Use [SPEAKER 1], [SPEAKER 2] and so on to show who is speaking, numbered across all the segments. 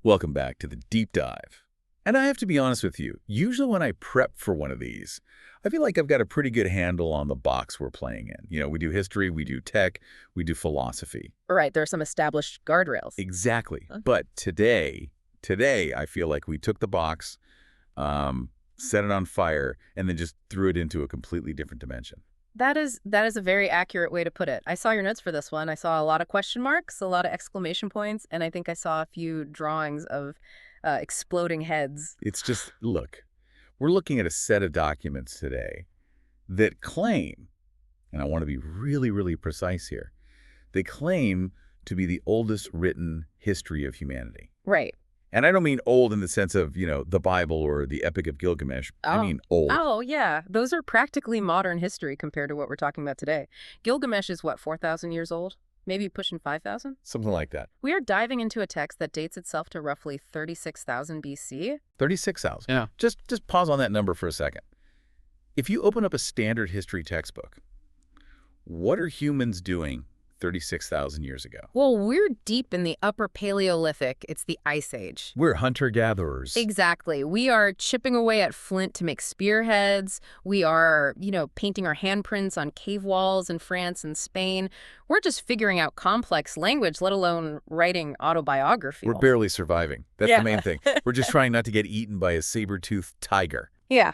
[SPEAKER 1] Welcome back to the deep dive. And I have to be honest with you, usually when I prep for one of these, I feel like I've got a pretty good handle on the box we're playing in. We do history, we do tech, we do philosophy.
[SPEAKER 2] Right, there are some established guardrails.
[SPEAKER 1] Exactly. But today, I feel like we took the box, set it on fire, and then just threw it into a completely different dimension.
[SPEAKER 2] That is a very accurate way to put it. I saw your notes for this one. I saw a lot of question marks, a lot of exclamation points, and I think I saw a few drawings of exploding heads.
[SPEAKER 1] It's just, look, we're looking at a set of documents today that claim, and I want to be really, really precise here, they claim to be the oldest written history of humanity.
[SPEAKER 2] Right.
[SPEAKER 1] And I don't mean old in the sense of, the Bible or the Epic of Gilgamesh. I mean old.
[SPEAKER 2] Oh, yeah. Those are practically modern history compared to what we're talking about today. Gilgamesh is, what, 4,000 years old? Maybe pushing 5,000?
[SPEAKER 1] Something like that.
[SPEAKER 2] We are diving into a text that dates itself to roughly 36,000 BC.
[SPEAKER 1] 36,000.
[SPEAKER 3] Yeah.
[SPEAKER 1] Just pause on that number for a second. If you open up a standard history textbook, what are humans doing 36,000 years ago?
[SPEAKER 2] Well, we're deep in the Upper Paleolithic. It's the Ice Age.
[SPEAKER 1] We're hunter-gatherers.
[SPEAKER 2] Exactly. We are chipping away at flint to make spearheads. We are, painting our handprints on cave walls in France and Spain. We're just figuring out complex language, let alone writing autobiography.
[SPEAKER 1] We're barely surviving. That's
[SPEAKER 2] Yeah.
[SPEAKER 1] the main thing. We're just trying not to get eaten by a saber-toothed tiger.
[SPEAKER 2] Yeah.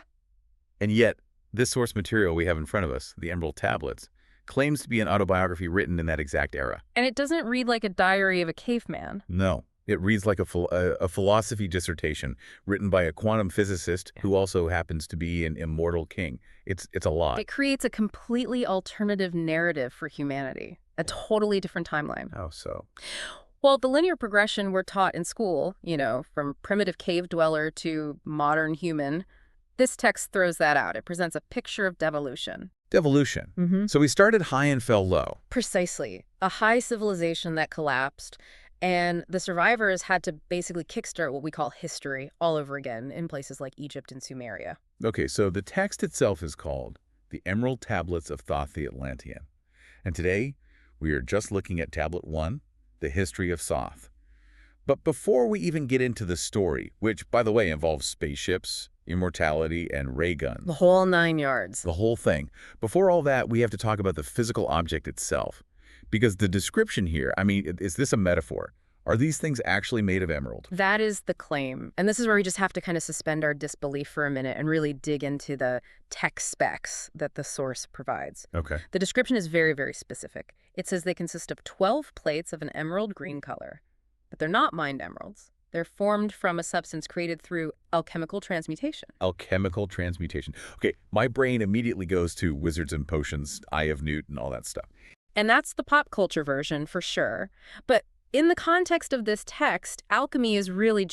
[SPEAKER 1] And yet, this source material we have in front of us, the Emerald tablets, claims to be an autobiography written in that exact era.
[SPEAKER 2] And it doesn't read like a diary of a caveman.
[SPEAKER 1] No. It reads like a philosophy dissertation written by a quantum physicist who also happens to be an immortal king. It's a lot.
[SPEAKER 2] It creates a completely alternative narrative for humanity, a totally different timeline.
[SPEAKER 1] How so?
[SPEAKER 2] Well, the linear progression we're taught in school, from primitive cave dweller to modern human, this text throws that out. It presents a picture of devolution.
[SPEAKER 1] Devolution.
[SPEAKER 2] Mm-hmm.
[SPEAKER 1] So we started high and fell low.
[SPEAKER 2] Precisely. A high civilization that collapsed, and the survivors had to basically kickstart what we call history all over again in places like Egypt and Sumeria.
[SPEAKER 1] Okay, so the text itself is called the Emerald Tablets of Thoth the Atlantean. And today, we are just looking at Tablet 1, the history of Thoth. But before we even get into the story, which, by the way, involves spaceships, immortality, and ray guns.
[SPEAKER 2] The whole 9 yards.
[SPEAKER 1] The whole thing. Before all that, we have to talk about the physical object itself. Because the description here, is this a metaphor? Are these things actually made of emerald?
[SPEAKER 2] That is the claim. And this is where we just have to kind of suspend our disbelief for a minute and really dig into the tech specs that the source provides.
[SPEAKER 1] Okay.
[SPEAKER 2] The description is very, very specific. It says they consist of 12 plates of an emerald green color. But they're not mined emeralds. They're formed from a substance created through alchemical transmutation.
[SPEAKER 1] Alchemical transmutation. Okay, my brain immediately goes to Wizards and Potions, Eye of Newt, and all that stuff.
[SPEAKER 2] And that's the pop culture version for sure. But in the context of this text, alchemy is really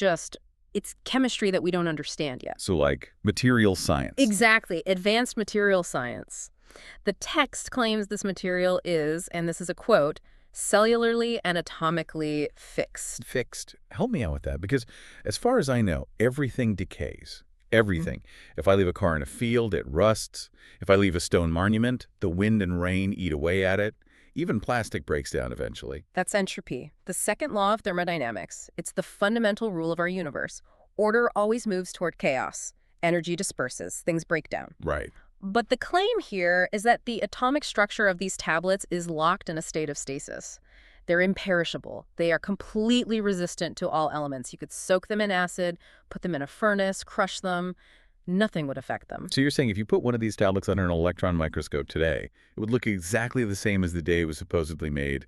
[SPEAKER 2] it's chemistry that we don't understand yet.
[SPEAKER 1] So like material science.
[SPEAKER 2] Exactly, advanced material science. The text claims this material is, and this is a quote, cellularly and atomically fixed.
[SPEAKER 1] Fixed. Help me out with that, because as far as I know, everything decays. Everything. If I leave a car in a field, it rusts. If I leave a stone monument, the wind and rain eat away at it. Even plastic breaks down eventually.
[SPEAKER 2] That's entropy, the second law of thermodynamics. It's the fundamental rule of our universe. Order always moves toward chaos. Energy disperses. Things break down.
[SPEAKER 1] Right.
[SPEAKER 2] But the claim here is that the atomic structure of these tablets is locked in a state of stasis. They're imperishable. They are completely resistant to all elements. You could soak them in acid, put them in a furnace, crush them. Nothing would affect them.
[SPEAKER 1] So you're saying if you put one of these tablets under an electron microscope today, it would look exactly the same as the day it was supposedly made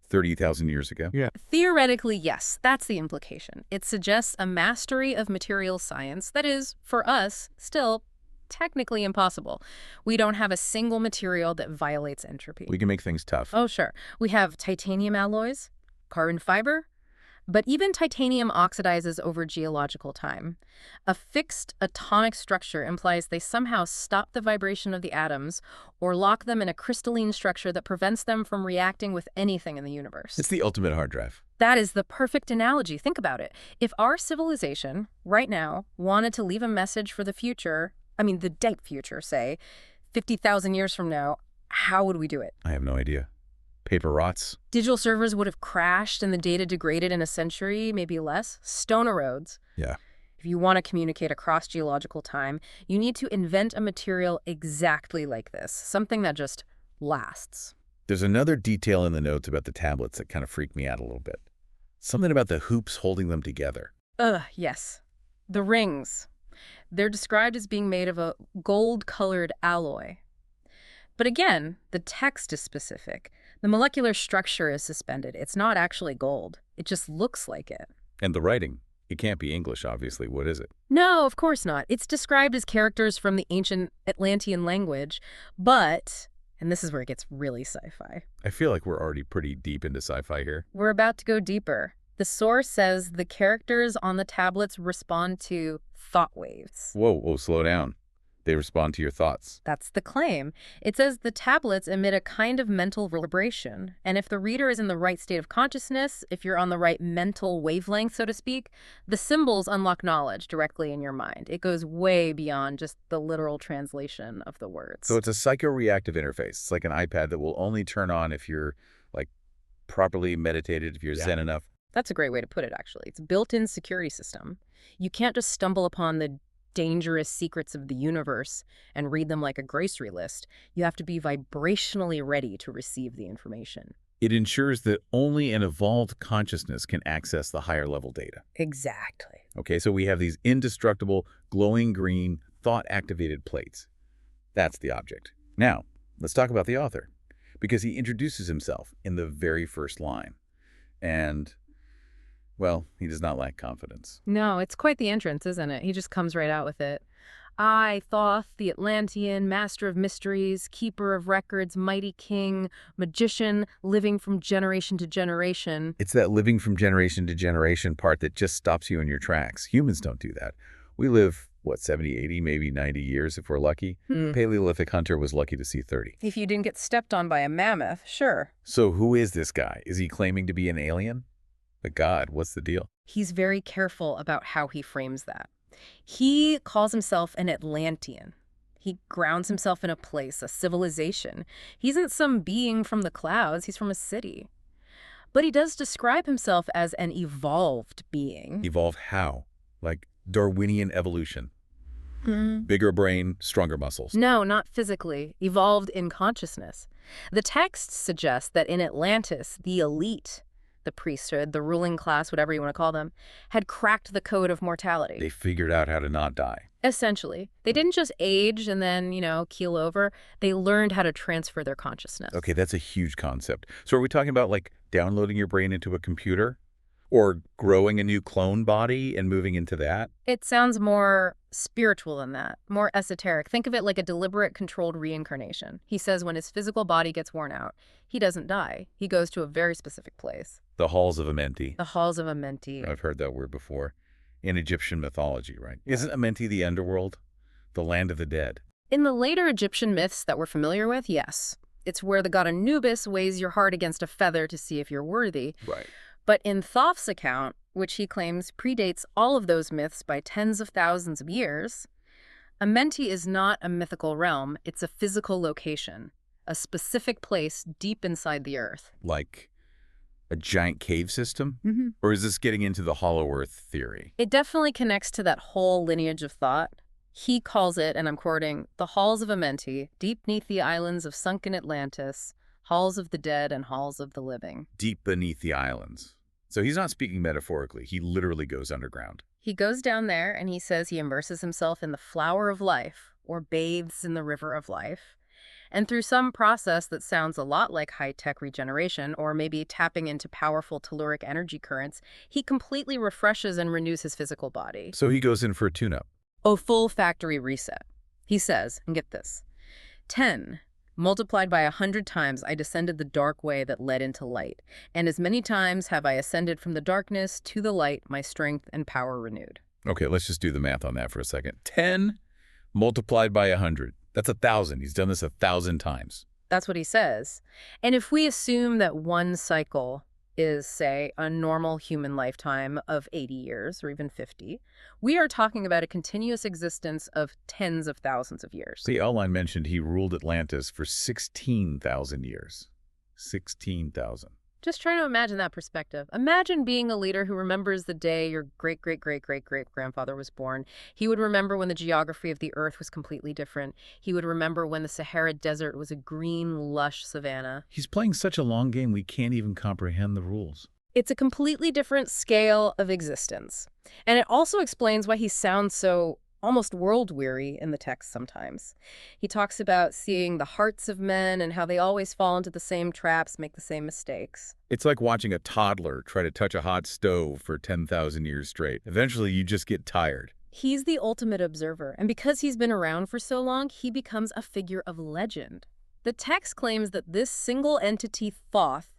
[SPEAKER 1] 30,000 years ago?
[SPEAKER 3] Yeah.
[SPEAKER 2] Theoretically, yes. That's the implication. It suggests a mastery of material science that is, for us, still technically impossible. We don't have a single material that violates entropy.
[SPEAKER 1] We can make things tough.
[SPEAKER 2] Oh, sure. We have titanium alloys, carbon fiber, but even titanium oxidizes over geological time. A fixed atomic structure implies they somehow stop the vibration of the atoms or lock them in a crystalline structure that prevents them from reacting with anything in the universe.
[SPEAKER 1] It's the ultimate hard drive.
[SPEAKER 2] That is the perfect analogy. Think about it. If our civilization, right now, wanted to leave a message for the future, the deep future, say, 50,000 years from now, how would we do it?
[SPEAKER 1] I have no idea. Paper rots.
[SPEAKER 2] Digital servers would have crashed and the data degraded in a century, maybe less. Stone erodes.
[SPEAKER 1] Yeah.
[SPEAKER 2] If you want to communicate across geological time, you need to invent a material exactly like this, something that just lasts.
[SPEAKER 1] There's another detail in the notes about the tablets that kind of freaked me out a little bit. Something about the hoops holding them together.
[SPEAKER 2] Yes. The rings. They're described as being made of a gold-colored alloy. But again, the text is specific. The molecular structure is suspended. It's not actually gold. It just looks like it.
[SPEAKER 1] And the writing. It can't be English, obviously. What is it?
[SPEAKER 2] No, of course not. It's described as characters from the ancient Atlantean language, but, and this is where it gets really sci-fi.
[SPEAKER 1] I feel like we're already pretty deep into sci-fi here.
[SPEAKER 2] We're about to go deeper. The source says the characters on the tablets respond to thought waves.
[SPEAKER 1] Whoa, slow down. They respond to your thoughts.
[SPEAKER 2] That's the claim. It says the tablets emit a kind of mental vibration, and if the reader is in the right state of consciousness, if you're on the right mental wavelength, so to speak, the symbols unlock knowledge directly in your mind. It goes way beyond just the literal translation of the words.
[SPEAKER 1] So it's a psychoreactive interface. It's like an iPad that will only turn on if you're, like, properly meditated, if you're zen enough.
[SPEAKER 2] That's a great way to put it, actually. It's a built-in security system. You can't just stumble upon the dangerous secrets of the universe and read them like a grocery list. You have to be vibrationally ready to receive the information.
[SPEAKER 1] It ensures that only an evolved consciousness can access the higher level data.
[SPEAKER 2] Exactly.
[SPEAKER 1] Okay, so we have these indestructible, glowing green, thought-activated plates. That's the object. Now, let's talk about the author, because he introduces himself in the very first line. And, well, he does not lack confidence.
[SPEAKER 2] No, it's quite the entrance, isn't it? He just comes right out with it. I, Thoth, the Atlantean, master of mysteries, keeper of records, mighty king, magician, living from generation to generation.
[SPEAKER 1] It's that living from generation to generation part that just stops you in your tracks. Humans don't do that. We live, 70, 80, maybe 90 years if we're lucky? Paleolithic hunter was lucky to see 30.
[SPEAKER 2] If you didn't get stepped on by a mammoth, sure.
[SPEAKER 1] So who is this guy? Is he claiming to be an alien? But God, what's the deal?
[SPEAKER 2] He's very careful about how he frames that. He calls himself an Atlantean. He grounds himself in a place, a civilization. He isn't some being from the clouds. He's from a city. But he does describe himself as an evolved being.
[SPEAKER 1] Evolve how? Like Darwinian evolution? Bigger brain, stronger muscles.
[SPEAKER 2] No, not physically. Evolved in consciousness. The text suggests that in Atlantis, the elite, the priesthood, the ruling class, whatever you want to call them, had cracked the code of mortality.
[SPEAKER 1] They figured out how to not die.
[SPEAKER 2] Essentially. They didn't just age and then, keel over. They learned how to transfer their consciousness.
[SPEAKER 1] Okay, that's a huge concept. So are we talking about, like, downloading your brain into a computer? Or growing a new clone body and moving into that?
[SPEAKER 2] It sounds more spiritual than that, more esoteric. Think of it like a deliberate, controlled reincarnation. He says when his physical body gets worn out, he doesn't die. He goes to a very specific place.
[SPEAKER 1] The halls of Amenti.
[SPEAKER 2] The halls of Amenti.
[SPEAKER 1] I've heard that word before. In Egyptian mythology, right? Isn't Amenti the underworld? The land of the dead?
[SPEAKER 2] In the later Egyptian myths that we're familiar with, yes. It's where the god Anubis weighs your heart against a feather to see if you're worthy.
[SPEAKER 1] Right.
[SPEAKER 2] But in Thoth's account, which he claims predates all of those myths by tens of thousands of years, Amenti is not a mythical realm, it's a physical location, a specific place deep inside the earth.
[SPEAKER 1] Like a giant cave system? Or is this getting into the Hollow Earth theory?
[SPEAKER 2] It definitely connects to that whole lineage of thought. He calls it, and I'm quoting, the halls of Amenti, deep beneath the islands of sunken Atlantis, halls of the dead and halls of the living.
[SPEAKER 1] Deep beneath the islands. So he's not speaking metaphorically. He literally goes underground.
[SPEAKER 2] He goes down there and he says he immerses himself in the flower of life or bathes in the river of life. And through some process that sounds a lot like high-tech regeneration or maybe tapping into powerful telluric energy currents, he completely refreshes and renews his physical body.
[SPEAKER 1] So he goes in for a tune-up.
[SPEAKER 2] A full factory reset. He says, and get this, 10 multiplied by 100 times, I descended the dark way that led into light. And as many times have I ascended from the darkness to the light, my strength and power renewed.
[SPEAKER 1] Okay, let's just do the math on that for a second. 10 multiplied by 100. That's 1,000. He's done this 1,000 times.
[SPEAKER 2] That's what he says. And if we assume that one cycle is, say, a normal human lifetime of 80 years or even 50, we are talking about a continuous existence of tens of thousands of years.
[SPEAKER 1] The outline mentioned he ruled Atlantis for 16,000 years. 16,000.
[SPEAKER 2] Just try to imagine that perspective. Imagine being a leader who remembers the day your great-great-great-great-great-grandfather was born. He would remember when the geography of the Earth was completely different. He would remember when the Sahara Desert was a green, lush savanna.
[SPEAKER 1] He's playing such a long game we can't even comprehend the rules.
[SPEAKER 2] It's a completely different scale of existence. And it also explains why he sounds so almost world-weary in the text sometimes. He talks about seeing the hearts of men and how they always fall into the same traps, make the same mistakes.
[SPEAKER 1] It's like watching a toddler try to touch a hot stove for 10,000 years straight. Eventually, you just get tired.
[SPEAKER 2] He's the ultimate observer, and because he's been around for so long, he becomes a figure of legend. The text claims that this single entity, Thoth,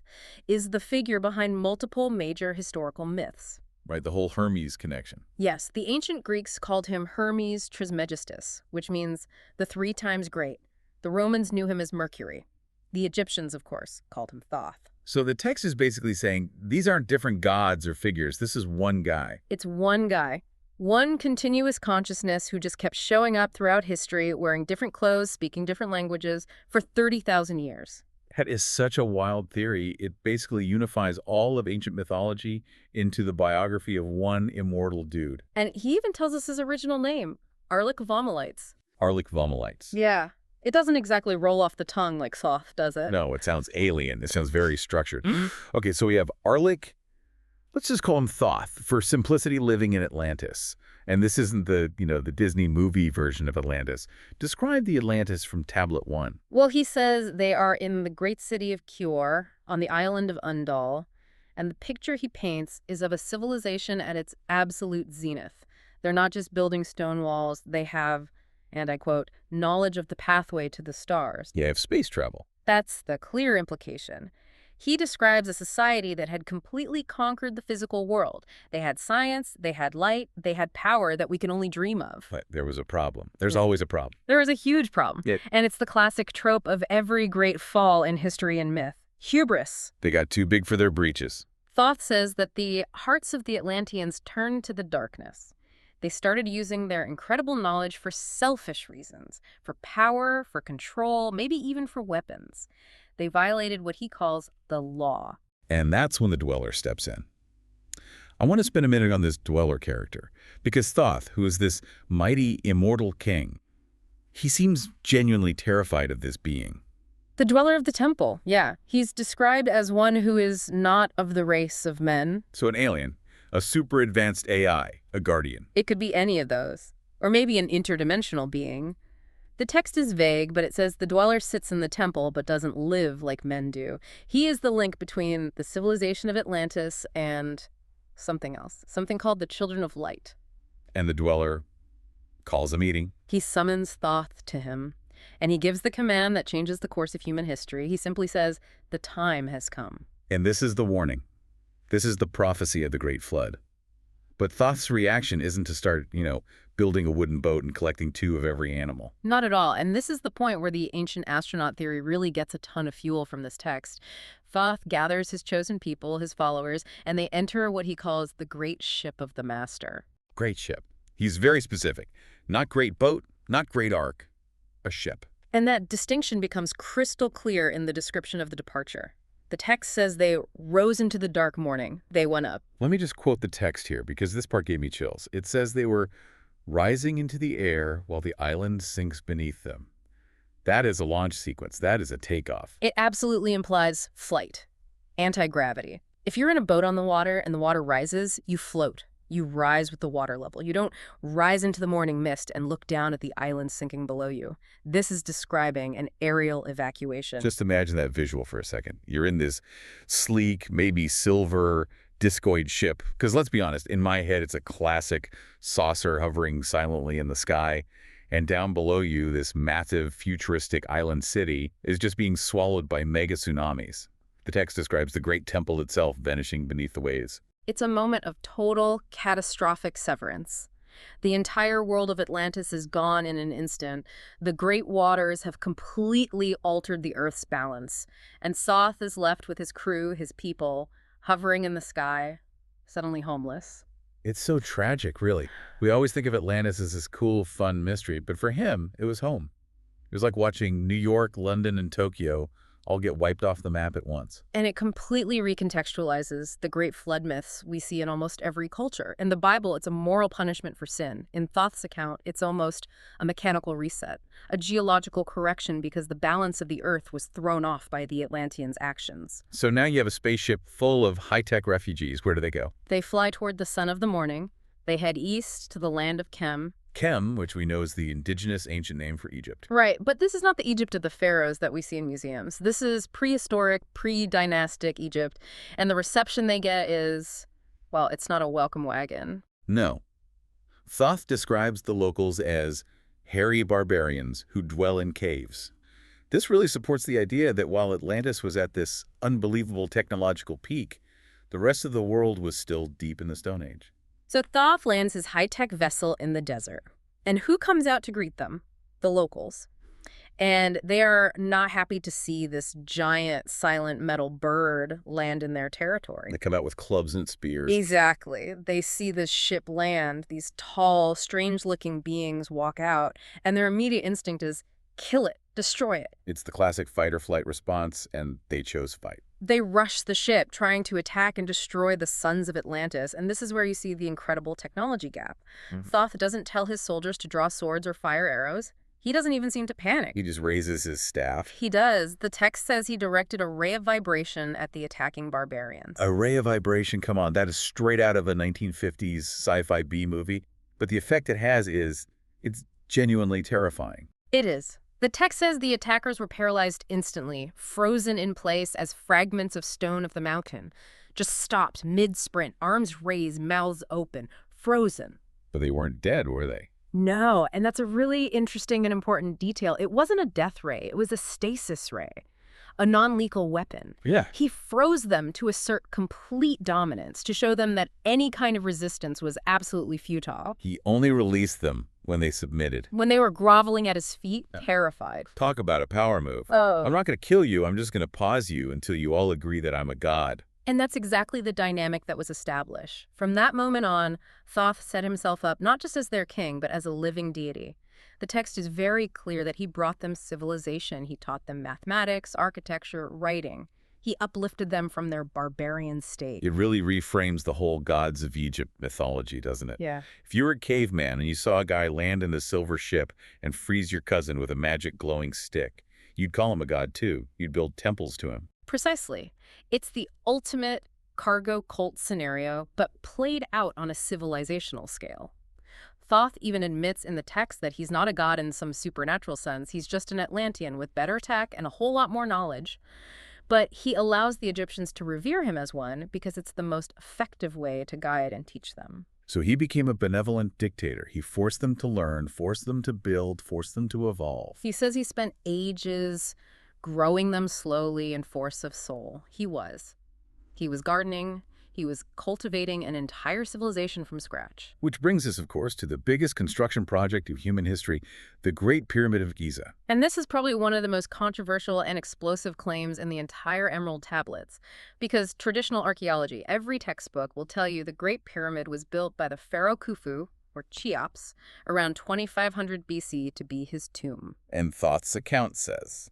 [SPEAKER 2] is the figure behind multiple major historical myths.
[SPEAKER 1] Right, the whole Hermes connection.
[SPEAKER 2] Yes, the ancient Greeks called him Hermes Trismegistus, which means the 3 times great. The Romans knew him as Mercury. The Egyptians, of course, called him Thoth.
[SPEAKER 1] So the text is basically saying these aren't different gods or figures. This is one guy.
[SPEAKER 2] It's one guy, one continuous consciousness who just kept showing up throughout history, wearing different clothes, speaking different languages, for 30,000 years.
[SPEAKER 1] That is such a wild theory. It basically unifies all of ancient mythology into the biography of one immortal dude.
[SPEAKER 2] And he even tells us his original name, Arlik-Vomalites.
[SPEAKER 1] Arlik-Vomalites.
[SPEAKER 2] Yeah. It doesn't exactly roll off the tongue like Thoth, does it?
[SPEAKER 1] No, it sounds alien. It sounds very structured. Okay, so we have Arlik. Let's just call him Thoth for simplicity, living in Atlantis. And this isn't the Disney movie version of Atlantis. Describe the Atlantis from Tablet 1.
[SPEAKER 2] Well, he says they are in the great city of Kior, on the island of Undal, and the picture he paints is of a civilization at its absolute zenith. They're not just building stone walls, they have, and I quote, knowledge of the pathway to the stars.
[SPEAKER 1] Yeah, have space travel.
[SPEAKER 2] That's the clear implication. He describes a society that had completely conquered the physical world. They had science, they had light, they had power that we can only dream of.
[SPEAKER 1] But there was a problem. There's always a problem.
[SPEAKER 2] There is a huge problem.
[SPEAKER 1] Yeah.
[SPEAKER 2] And it's the classic trope of every great fall in history and myth. Hubris.
[SPEAKER 1] They got too big for their breeches.
[SPEAKER 2] Thoth says that the hearts of the Atlanteans turned to the darkness. They started using their incredible knowledge for selfish reasons, for power, for control, maybe even for weapons. They violated what he calls the law.
[SPEAKER 1] And that's when the Dweller steps in. I want to spend a minute on this Dweller character, because Thoth, who is this mighty, immortal king, he seems genuinely terrified of this being.
[SPEAKER 2] The Dweller of the Temple, yeah. He's described as one who is not of the race of men.
[SPEAKER 1] So an alien, a super advanced AI, a guardian.
[SPEAKER 2] It could be any of those, or maybe an interdimensional being. The text is vague, but it says the Dweller sits in the temple but doesn't live like men do. He is the link between the civilization of Atlantis and something else, something called the Children of Light.
[SPEAKER 1] And the Dweller calls a meeting.
[SPEAKER 2] He summons Thoth to him, and he gives the command that changes the course of human history. He simply says, the time has come.
[SPEAKER 1] And this is the warning. This is the prophecy of the Great Flood. But Thoth's reaction isn't to start, building a wooden boat and collecting 2 of every animal.
[SPEAKER 2] Not at all. And this is the point where the ancient astronaut theory really gets a ton of fuel from this text. Thoth gathers his chosen people, his followers, and they enter what he calls the great ship of the master.
[SPEAKER 1] Great ship. He's very specific. Not great boat, not great ark, a ship.
[SPEAKER 2] And that distinction becomes crystal clear in the description of the departure. The text says they rose into the dark morning. They went up.
[SPEAKER 1] Let me just quote the text here, because this part gave me chills. It says they were rising into the air while the island sinks beneath them. That is a launch sequence. That is a takeoff.
[SPEAKER 2] It absolutely implies flight, anti-gravity. If you're in a boat on the water and the water rises, you float. You rise with the water level. You don't rise into the morning mist and look down at the island sinking below you. This is describing an aerial evacuation.
[SPEAKER 1] Just imagine that visual for a second. You're in this sleek, maybe silver, discoid ship. Because let's be honest, in my head, it's a classic saucer hovering silently in the sky. And down below you, this massive, futuristic island city is just being swallowed by mega tsunamis. The text describes the great temple itself vanishing beneath the waves.
[SPEAKER 2] It's a moment of total, catastrophic severance. The entire world of Atlantis is gone in an instant. The great waters have completely altered the Earth's balance. And Thoth is left with his crew, his people, hovering in the sky, suddenly homeless.
[SPEAKER 1] It's so tragic, really. We always think of Atlantis as this cool, fun mystery, but for him, it was home. It was like watching New York, London, and Tokyo all get wiped off the map at once.
[SPEAKER 2] And it completely recontextualizes the great flood myths we see in almost every culture. In the Bible, it's a moral punishment for sin. In Thoth's account, it's almost a mechanical reset, a geological correction because the balance of the earth was thrown off by the Atlanteans' actions.
[SPEAKER 1] So now you have a spaceship full of high-tech refugees. Where do they go?
[SPEAKER 2] They fly toward the sun of the morning. They head east to the land of Chem.
[SPEAKER 1] Chem, which we know is the indigenous ancient name for Egypt.
[SPEAKER 2] Right, but this is not the Egypt of the pharaohs that we see in museums. This is prehistoric, pre-dynastic Egypt, and the reception they get is, well, it's not a welcome wagon.
[SPEAKER 1] No. Thoth describes the locals as hairy barbarians who dwell in caves. This really supports the idea that while Atlantis was at this unbelievable technological peak, the rest of the world was still deep in the Stone Age.
[SPEAKER 2] So Thoth lands his high-tech vessel in the desert. And who comes out to greet them? The locals. And they are not happy to see this giant silent metal bird land in their territory.
[SPEAKER 1] They come out with clubs and spears.
[SPEAKER 2] Exactly. They see this ship land, these tall, strange-looking beings walk out, and their immediate instinct is, kill it, destroy it.
[SPEAKER 1] It's the classic fight-or-flight response, and they chose fight.
[SPEAKER 2] They rush the ship, trying to attack and destroy the sons of Atlantis, and this is where you see the incredible technology gap. Thoth doesn't tell his soldiers to draw swords or fire arrows. He doesn't even seem to panic.
[SPEAKER 1] He just raises his staff.
[SPEAKER 2] He does. The text says he directed a ray of vibration at the attacking barbarians.
[SPEAKER 1] A ray of vibration, come on, that is straight out of a 1950s sci-fi B movie. But the effect it has is, it's genuinely terrifying.
[SPEAKER 2] It is. The text says the attackers were paralyzed instantly, frozen in place as fragments of stone of the mountain. Just stopped mid-sprint, arms raised, mouths open, frozen.
[SPEAKER 1] But they weren't dead, were they?
[SPEAKER 2] No, and that's a really interesting and important detail. It wasn't a death ray, it was a stasis ray, a non-lethal weapon.
[SPEAKER 1] Yeah.
[SPEAKER 2] He froze them to assert complete dominance, to show them that any kind of resistance was absolutely futile.
[SPEAKER 1] He only released them when they submitted.
[SPEAKER 2] When they were groveling at his feet, terrified.
[SPEAKER 1] Talk about a power move.
[SPEAKER 2] Oh.
[SPEAKER 1] I'm not going to kill you, I'm just going to pause you until you all agree that I'm a god.
[SPEAKER 2] And that's exactly the dynamic that was established. From that moment on, Thoth set himself up not just as their king, but as a living deity. The text is very clear that he brought them civilization. He taught them mathematics, architecture, writing. He uplifted them from their barbarian state.
[SPEAKER 1] It really reframes the whole gods of Egypt mythology, doesn't it?
[SPEAKER 2] Yeah.
[SPEAKER 1] If you were a caveman and you saw a guy land in a silver ship and freeze your cousin with a magic glowing stick, you'd call him a god too. You'd build temples to him.
[SPEAKER 2] Precisely. It's the ultimate cargo cult scenario, but played out on a civilizational scale. Thoth even admits in the text that he's not a god in some supernatural sense. He's just an Atlantean with better tech and a whole lot more knowledge. But he allows the Egyptians to revere him as one because it's the most effective way to guide and teach them.
[SPEAKER 1] So he became a benevolent dictator. He forced them to learn, forced them to build, forced them to evolve.
[SPEAKER 2] He says he spent ages growing them slowly in force of soul. He was. He was gardening. He was cultivating an entire civilization from scratch.
[SPEAKER 1] Which brings us, of course, to the biggest construction project of human history, the Great Pyramid of Giza.
[SPEAKER 2] And this is probably one of the most controversial and explosive claims in the entire Emerald tablets, because traditional archaeology, every textbook will tell you the Great Pyramid was built by the pharaoh Khufu, or Cheops, around 2500 BC to be his tomb.
[SPEAKER 1] And Thoth's account says,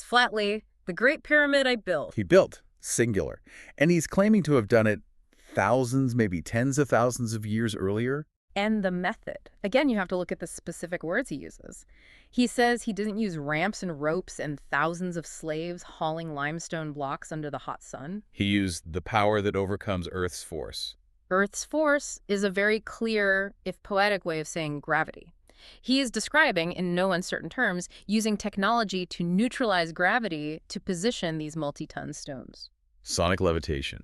[SPEAKER 2] flatly, the Great Pyramid I built.
[SPEAKER 1] He built. Singular. And he's claiming to have done it thousands, maybe tens of thousands of years earlier.
[SPEAKER 2] And the method. Again, you have to look at the specific words he uses. He says he didn't use ramps and ropes and thousands of slaves hauling limestone blocks under the hot sun.
[SPEAKER 1] He used the power that overcomes Earth's force.
[SPEAKER 2] Earth's force is a very clear, if poetic, way of saying gravity. He is describing, in no uncertain terms, using technology to neutralize gravity to position these multi-ton stones.
[SPEAKER 1] Sonic levitation.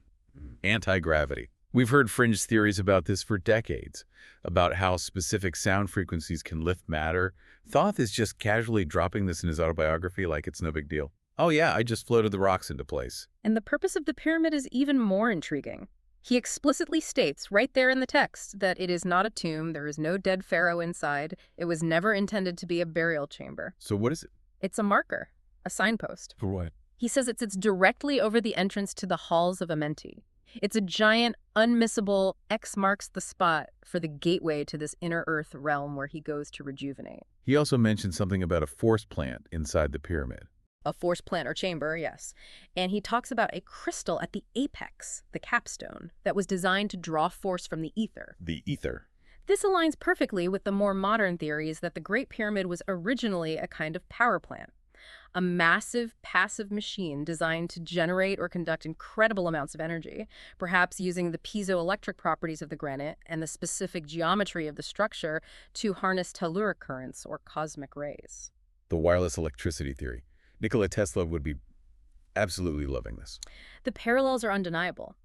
[SPEAKER 1] Anti-gravity. We've heard fringe theories about this for decades, about how specific sound frequencies can lift matter. Thoth is just casually dropping this in his autobiography like it's no big deal. Oh yeah, I just floated the rocks into place.
[SPEAKER 2] And the purpose of the pyramid is even more intriguing. He explicitly states right there in the text that it is not a tomb, there is no dead pharaoh inside, it was never intended to be a burial chamber.
[SPEAKER 1] So what is it?
[SPEAKER 2] It's a marker, a signpost.
[SPEAKER 1] For what?
[SPEAKER 2] He says it sits directly over the entrance to the halls of Amenti. It's a giant, unmissable X marks the spot for the gateway to this inner earth realm where he goes to rejuvenate.
[SPEAKER 1] He also mentioned something about a force plant inside the pyramid.
[SPEAKER 2] A force plant or chamber, yes. And he talks about a crystal at the apex, the capstone, that was designed to draw force from the ether.
[SPEAKER 1] The ether.
[SPEAKER 2] This aligns perfectly with the more modern theories that the Great Pyramid was originally a kind of power plant, a massive, passive machine designed to generate or conduct incredible amounts of energy, perhaps using the piezoelectric properties of the granite and the specific geometry of the structure to harness telluric currents or cosmic rays.
[SPEAKER 1] The wireless electricity theory. Nikola Tesla would be absolutely loving this.
[SPEAKER 2] The parallels are undeniable.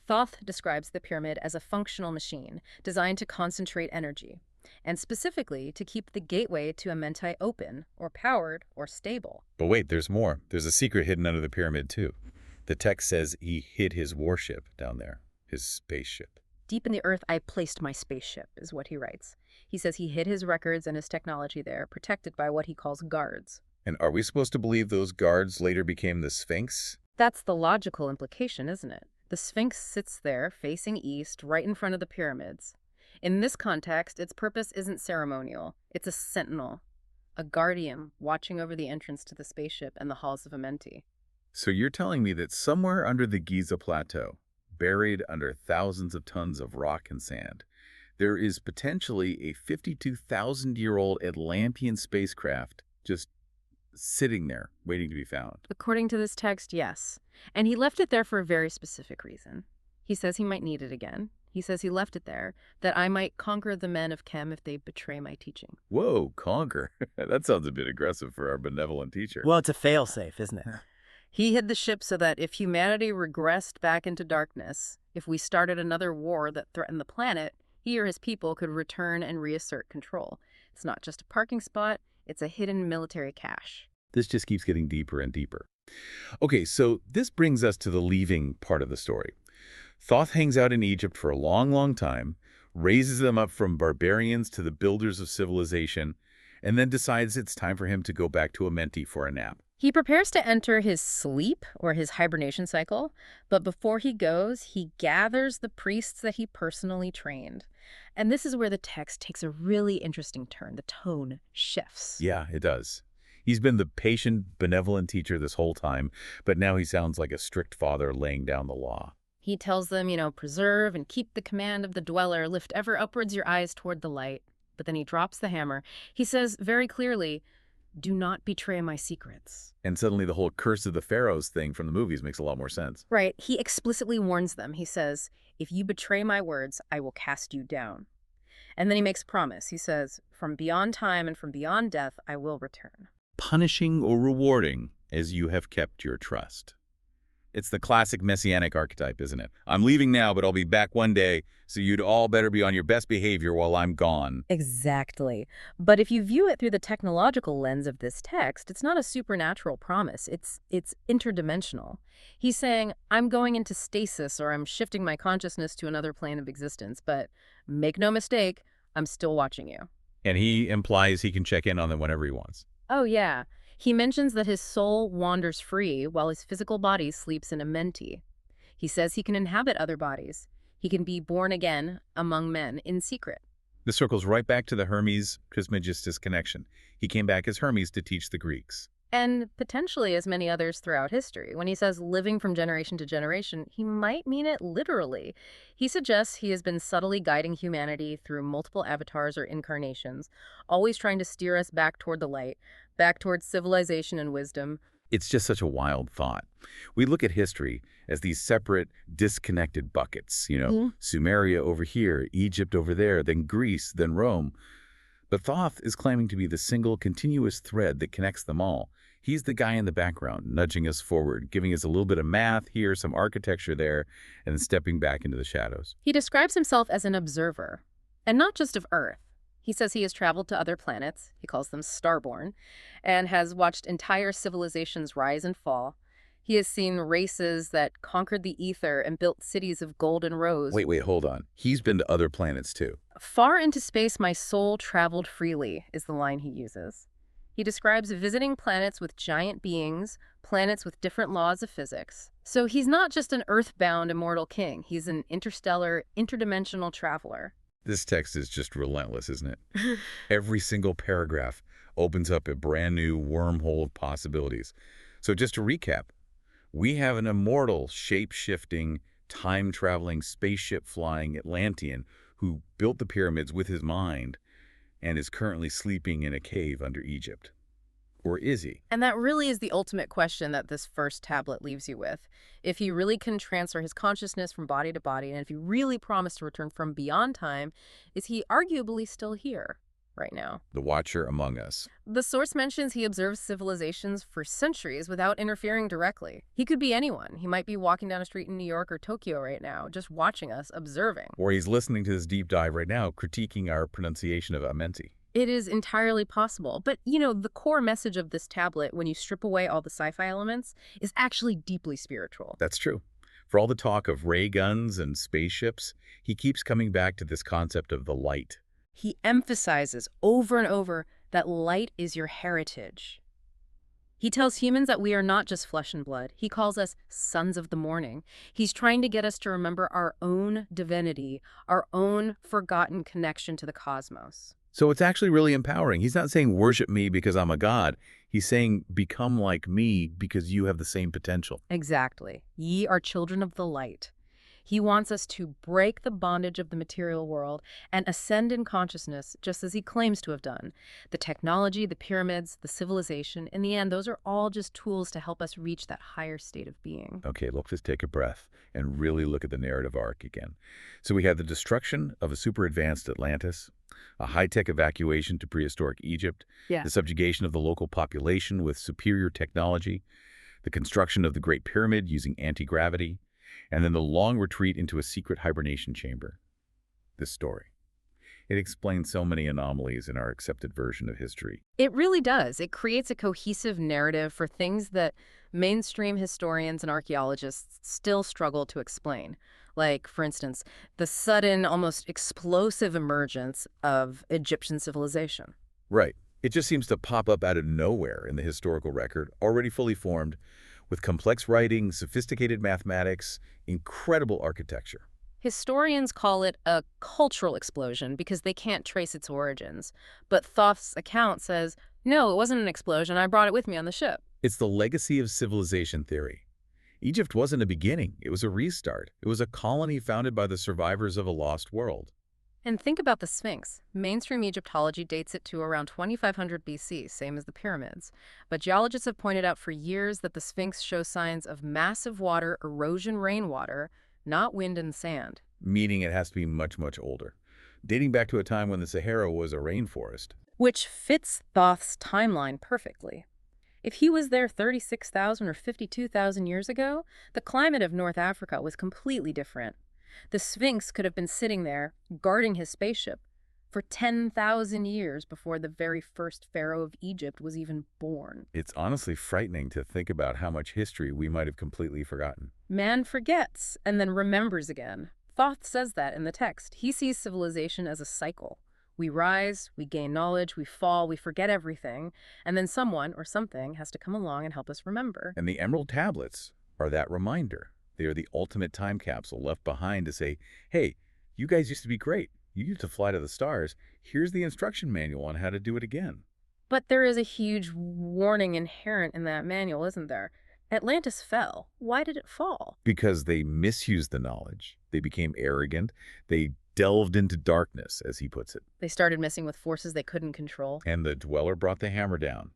[SPEAKER 2] Thoth describes the pyramid as a functional machine designed to concentrate energy, and specifically to keep the gateway to Amenti open, or powered, or stable.
[SPEAKER 1] But wait, there's more. There's a secret hidden under the pyramid, too. The text says he hid his warship down there, his spaceship.
[SPEAKER 2] Deep in the earth, I placed my spaceship, is what he writes. He says he hid his records and his technology there, protected by what he calls guards.
[SPEAKER 1] And are we supposed to believe those guards later became the Sphinx?
[SPEAKER 2] That's the logical implication, isn't it? The Sphinx sits there, facing east, right in front of the pyramids. In this context, its purpose isn't ceremonial. It's a sentinel, a guardian watching over the entrance to the spaceship and the halls of Amenti.
[SPEAKER 1] So you're telling me that somewhere under the Giza Plateau, buried under thousands of tons of rock and sand, there is potentially a 52,000-year-old Atlantean spacecraft just sitting there, waiting to be found.
[SPEAKER 2] According to this text, yes. And he left it there for a very specific reason. He says he might need it again. He says he left it there, that I might conquer the men of Chem if they betray my teaching.
[SPEAKER 1] Whoa, conquer. That sounds a bit aggressive for our benevolent teacher.
[SPEAKER 3] Well, it's a fail-safe, isn't it?
[SPEAKER 2] He hid the ship so that if humanity regressed back into darkness, if we started another war that threatened the planet, he or his people could return and reassert control. It's not just a parking spot, it's a hidden military cache.
[SPEAKER 1] This just keeps getting deeper and deeper. Okay, so this brings us to the leaving part of the story. Thoth hangs out in Egypt for a long, long time, raises them up from barbarians to the builders of civilization, and then decides it's time for him to go back to Amenti for a nap.
[SPEAKER 2] He prepares to enter his sleep, or his hibernation cycle, but before he goes, he gathers the priests that he personally trained. And this is where the text takes a really interesting turn. The tone shifts.
[SPEAKER 1] Yeah, it does. He's been the patient, benevolent teacher this whole time, but now he sounds like a strict father laying down the law.
[SPEAKER 2] He tells them, preserve and keep the command of the dweller, lift ever upwards your eyes toward the light. But then he drops the hammer. He says very clearly, do not betray my secrets.
[SPEAKER 1] And suddenly the whole curse of the pharaohs thing from the movies makes a lot more sense.
[SPEAKER 2] Right. He explicitly warns them. He says, if you betray my words, I will cast you down. And then he makes a promise. He says, from beyond time and from beyond death, I will return.
[SPEAKER 1] Punishing or rewarding as you have kept your trust. It's the classic messianic archetype, isn't it? I'm leaving now, but I'll be back one day, so you'd all better be on your best behavior while I'm gone.
[SPEAKER 2] Exactly. But if you view it through the technological lens of this text, it's not a supernatural promise. It's interdimensional. He's saying, I'm going into stasis, or I'm shifting my consciousness to another plane of existence, but make no mistake, I'm still watching you.
[SPEAKER 1] And he implies he can check in on them whenever he wants.
[SPEAKER 2] Oh, yeah. He mentions that his soul wanders free while his physical body sleeps in Amenti. He says he can inhabit other bodies. He can be born again among men in secret.
[SPEAKER 1] This circles right back to the Hermes Trismegistus connection. He came back as Hermes to teach the Greeks.
[SPEAKER 2] And potentially as many others throughout history. When he says living from generation to generation, he might mean it literally. He suggests he has been subtly guiding humanity through multiple avatars or incarnations, always trying to steer us back toward the light, back towards civilization and wisdom.
[SPEAKER 1] It's just such a wild thought. We look at history as these separate, disconnected buckets, Sumeria over here, Egypt over there, then Greece, then Rome. But Thoth is claiming to be the single continuous thread that connects them all. He's the guy in the background, nudging us forward, giving us a little bit of math here, some architecture there, and then stepping back into the shadows.
[SPEAKER 2] He describes himself as an observer, and not just of Earth. He says he has traveled to other planets, he calls them starborn, and has watched entire civilizations rise and fall. He has seen races that conquered the ether and built cities of gold and rose.
[SPEAKER 1] Wait, hold on. He's been to other planets too.
[SPEAKER 2] Far into space my soul traveled freely, is the line he uses. He describes visiting planets with giant beings, planets with different laws of physics. So he's not just an earthbound immortal king, he's an interstellar, interdimensional traveler.
[SPEAKER 1] This text is just relentless, isn't it? Every single paragraph, Opens up a brand new wormhole of possibilities. So just to recap, we have an immortal, shape-shifting, time-traveling, spaceship-flying Atlantean who built the pyramids with his mind and is currently sleeping in a cave under Egypt. Or is he?
[SPEAKER 2] And that really is the ultimate question that this first tablet leaves you with. If he really can transfer his consciousness from body to body, and if he really promised to return from beyond time, is he arguably still here right now?
[SPEAKER 1] The Watcher among us.
[SPEAKER 2] The source mentions he observes civilizations for centuries without interfering directly. He could be anyone. He might be walking down a street in New York or Tokyo right now, just watching us, observing.
[SPEAKER 1] Or he's listening to this deep dive right now, critiquing our pronunciation of Amenti.
[SPEAKER 2] It is entirely possible. But, the core message of this tablet, when you strip away all the sci-fi elements, is actually deeply spiritual.
[SPEAKER 1] That's true. For all the talk of ray guns and spaceships, he keeps coming back to this concept of the light.
[SPEAKER 2] He emphasizes over and over that light is your heritage. He tells humans that we are not just flesh and blood. He calls us sons of the morning. He's trying to get us to remember our own divinity, our own forgotten connection to the cosmos.
[SPEAKER 1] So it's actually really empowering. He's not saying worship me because I'm a god. He's saying become like me because you have the same potential.
[SPEAKER 2] Exactly. Ye are children of the light. He wants us to break the bondage of the material world and ascend in consciousness just as he claims to have done. The technology, the pyramids, the civilization, in the end, those are all just tools to help us reach that higher state of being.
[SPEAKER 1] Okay, let's just take a breath and really look at the narrative arc again. So we had the destruction of a super advanced Atlantis, a high-tech evacuation to prehistoric Egypt,
[SPEAKER 2] Yeah.
[SPEAKER 1] the subjugation of the local population with superior technology, the construction of the Great Pyramid using anti-gravity, and then the long retreat into a secret hibernation chamber. This story. It explains so many anomalies in our accepted version of history.
[SPEAKER 2] It really does. It creates a cohesive narrative for things that mainstream historians and archaeologists still struggle to explain. Like, for instance, the sudden, almost explosive emergence of Egyptian civilization.
[SPEAKER 1] Right. It just seems to pop up out of nowhere in the historical record, already fully formed, with complex writing, sophisticated mathematics, incredible architecture.
[SPEAKER 2] Historians call it a cultural explosion because they can't trace its origins. But Thoth's account says, no, it wasn't an explosion. I brought it with me on the ship.
[SPEAKER 1] It's the legacy of civilization theory. Egypt wasn't a beginning. It was a restart. It was a colony founded by the survivors of a lost world.
[SPEAKER 2] And think about the Sphinx. Mainstream Egyptology dates it to around 2500 BC, same as the pyramids. But geologists have pointed out for years that the Sphinx shows signs of massive water erosion rainwater, not wind and sand.
[SPEAKER 1] Meaning it has to be much, much older, dating back to a time when the Sahara was a rainforest.
[SPEAKER 2] Which fits Thoth's timeline perfectly. If he was there 36,000 or 52,000 years ago, the climate of North Africa was completely different. The Sphinx could have been sitting there, guarding his spaceship, for 10,000 years before the very first pharaoh of Egypt was even born.
[SPEAKER 1] It's honestly frightening to think about how much history we might have completely forgotten.
[SPEAKER 2] Man forgets and then remembers again. Thoth says that in the text. He sees civilization as a cycle. We rise, we gain knowledge, we fall, we forget everything, and then someone or something has to come along and help us remember.
[SPEAKER 1] And the Emerald tablets are that reminder. They are the ultimate time capsule left behind to say, hey, you guys used to be great. You used to fly to the stars. Here's the instruction manual on how to do it again.
[SPEAKER 2] But there is a huge warning inherent in that manual, isn't there? Atlantis fell. Why did it fall?
[SPEAKER 1] Because they misused the knowledge. They became arrogant. They delved into darkness, as he puts it.
[SPEAKER 2] They started messing with forces they couldn't control.
[SPEAKER 1] And the Dweller brought the hammer down.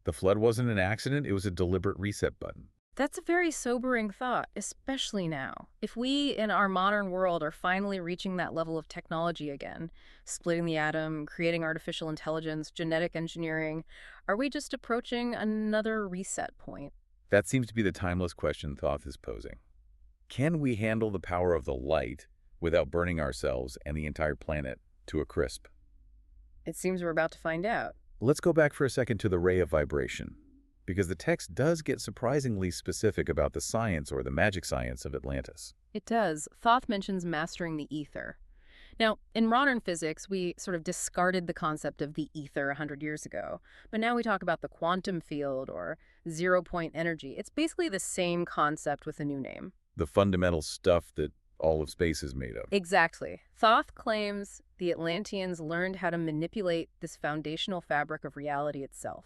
[SPEAKER 1] The flood wasn't an accident. It was a deliberate reset button.
[SPEAKER 2] That's a very sobering thought, especially now. If we, in our modern world, are finally reaching that level of technology again, splitting the atom, creating artificial intelligence, genetic engineering, are we just approaching another reset point?
[SPEAKER 1] That seems to be the timeless question Thoth is posing. Can we handle the power of the light without burning ourselves and the entire planet to a crisp?
[SPEAKER 2] It seems we're about to find out.
[SPEAKER 1] Let's go back for a second to the ray of vibration, because the text does get surprisingly specific about the science or the magic science of Atlantis.
[SPEAKER 2] It does. Thoth mentions mastering the ether. Now, in modern physics, we sort of discarded the concept of the ether 100 years ago, but now we talk about the quantum field or zero-point energy. It's basically the same concept with a new name.
[SPEAKER 1] The fundamental stuff that all of space is made of.
[SPEAKER 2] Exactly. Thoth claims the Atlanteans learned how to manipulate this foundational fabric of reality itself.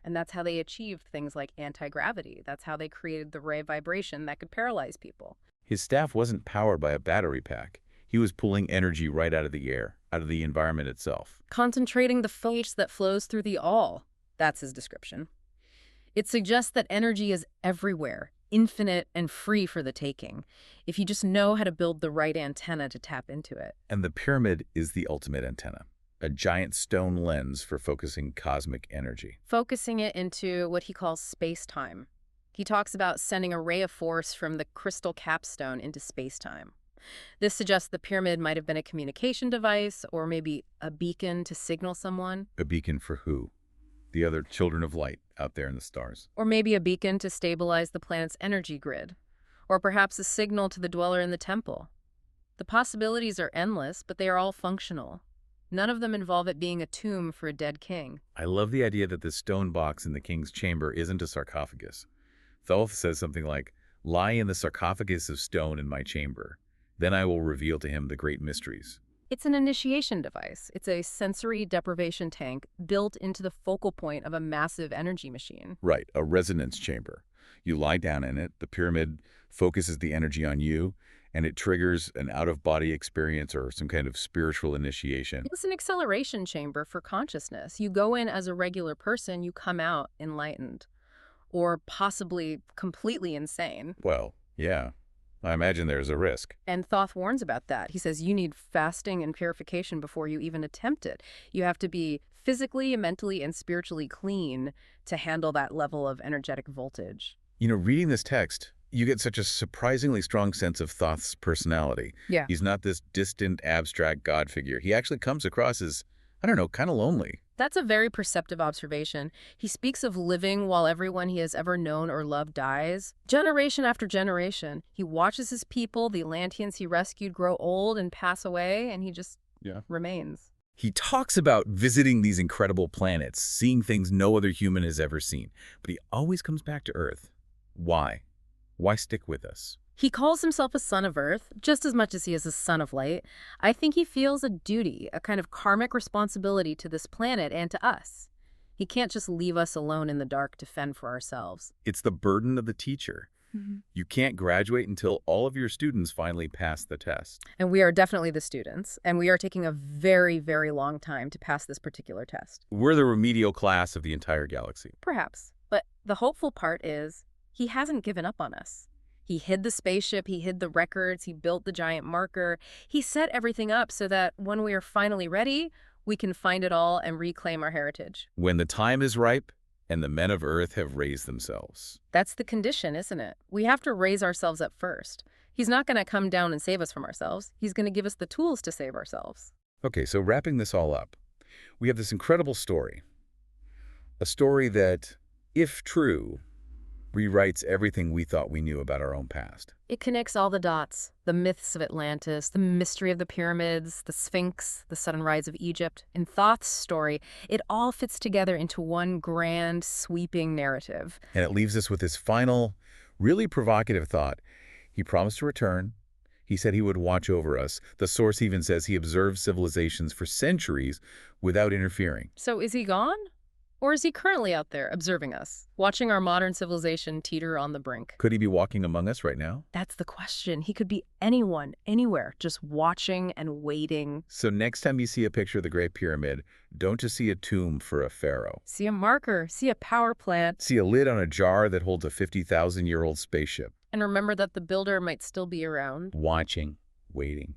[SPEAKER 2] And that's how they achieved things like anti-gravity. That's how they created the ray vibration that could paralyze people.
[SPEAKER 1] His staff wasn't powered by a battery pack. He was pulling energy right out of the air, out of the environment itself.
[SPEAKER 2] Concentrating the force that flows through the all. That's his description. It suggests that energy is everywhere, infinite and free for the taking, if you just know how to build the right antenna to tap into it.
[SPEAKER 1] And the pyramid is the ultimate antenna, a giant stone lens for focusing cosmic energy.
[SPEAKER 2] Focusing it into what he calls space-time. He talks about sending a ray of force from the crystal capstone into space-time. This suggests the pyramid might have been a communication device or maybe a beacon to signal someone.
[SPEAKER 1] A beacon for who? The other children of light out there in the stars.
[SPEAKER 2] Or maybe a beacon to stabilize the planet's energy grid. Or perhaps a signal to the dweller in the temple. The possibilities are endless, but they are all functional. None of them involve it being a tomb for a dead king.
[SPEAKER 1] I love the idea that the stone box in the king's chamber isn't a sarcophagus. Thoth says something like, "Lie in the sarcophagus of stone in my chamber. Then I will reveal to him the great mysteries."
[SPEAKER 2] It's an initiation device. It's a sensory deprivation tank built into the focal point of a massive energy machine.
[SPEAKER 1] Right, a resonance chamber. You lie down in it, the pyramid focuses the energy on you, and it triggers an out-of-body experience or some kind of spiritual initiation.
[SPEAKER 2] It's an acceleration chamber for consciousness. You go in as a regular person, you come out enlightened. Or possibly completely insane.
[SPEAKER 1] Well, yeah. I imagine there's a risk.
[SPEAKER 2] And Thoth warns about that. He says you need fasting and purification before you even attempt it. You have to be physically, mentally, and spiritually clean to handle that level of energetic voltage.
[SPEAKER 1] You know, reading this text, you get such a surprisingly strong sense of Thoth's personality.
[SPEAKER 2] Yeah.
[SPEAKER 1] He's not this distant, abstract god figure. He actually comes across as, I don't know, kind of lonely.
[SPEAKER 2] That's a very perceptive observation. He speaks of living while everyone he has ever known or loved dies. Generation after generation, he watches his people, the Atlanteans he rescued, grow old and pass away, and he just remains.
[SPEAKER 1] He talks about visiting these incredible planets, seeing things no other human has ever seen, but he always comes back to Earth. Why? Why stick with us?
[SPEAKER 2] He calls himself a son of Earth, just as much as he is a son of light. I think he feels a duty, a kind of karmic responsibility to this planet and to us. He can't just leave us alone in the dark to fend for ourselves.
[SPEAKER 1] It's the burden of the teacher. You can't graduate until all of your students finally pass the test.
[SPEAKER 2] And we are definitely the students, and we are taking a very, very long time to pass this particular test.
[SPEAKER 1] We're the remedial class of the entire galaxy.
[SPEAKER 2] Perhaps. But the hopeful part is he hasn't given up on us. He hid the spaceship, he hid the records, he built the giant marker. He set everything up so that when we are finally ready, we can find it all and reclaim our heritage.
[SPEAKER 1] When the time is ripe and the men of Earth have raised themselves.
[SPEAKER 2] That's the condition, isn't it? We have to raise ourselves up first. He's not going to come down and save us from ourselves. He's going to give us the tools to save ourselves.
[SPEAKER 1] Okay, so wrapping this all up, we have this incredible story. A story that, if true, rewrites everything we thought we knew about our own past.
[SPEAKER 2] It connects all the dots, the myths of Atlantis, the mystery of the pyramids, the Sphinx, the sudden rise of Egypt. In Thoth's story, it all fits together into one grand, sweeping narrative.
[SPEAKER 1] And it leaves us with this final, really provocative thought. He promised to return. He said he would watch over us. The source even says he observed civilizations for centuries without interfering.
[SPEAKER 2] So is he gone? Or is he currently out there observing us, watching our modern civilization teeter on the brink?
[SPEAKER 1] Could he be walking among us right now?
[SPEAKER 2] That's the question. He could be anyone, anywhere, just watching and waiting.
[SPEAKER 1] So next time you see a picture of the Great Pyramid, don't just see a tomb for a pharaoh.
[SPEAKER 2] See a marker, see a power plant.
[SPEAKER 1] See a lid on a jar that holds a 50,000-year-old spaceship.
[SPEAKER 2] And remember that the builder might still be around.
[SPEAKER 1] Watching, waiting.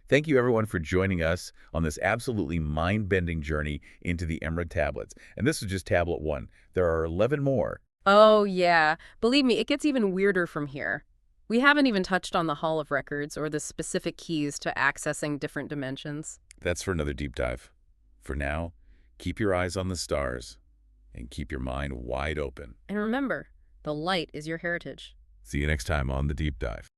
[SPEAKER 1] Thank you, everyone, for joining us on this absolutely mind-bending journey into the Emerald tablets. And this is just tablet 1. There are 11 more.
[SPEAKER 2] Oh, yeah. Believe me, it gets even weirder from here. We haven't even touched on the Hall of Records or the specific keys to accessing different dimensions.
[SPEAKER 1] That's for another deep dive. For now, keep your eyes on the stars and keep your mind wide open.
[SPEAKER 2] And remember, the light is your heritage.
[SPEAKER 1] See you next time on The Deep Dive.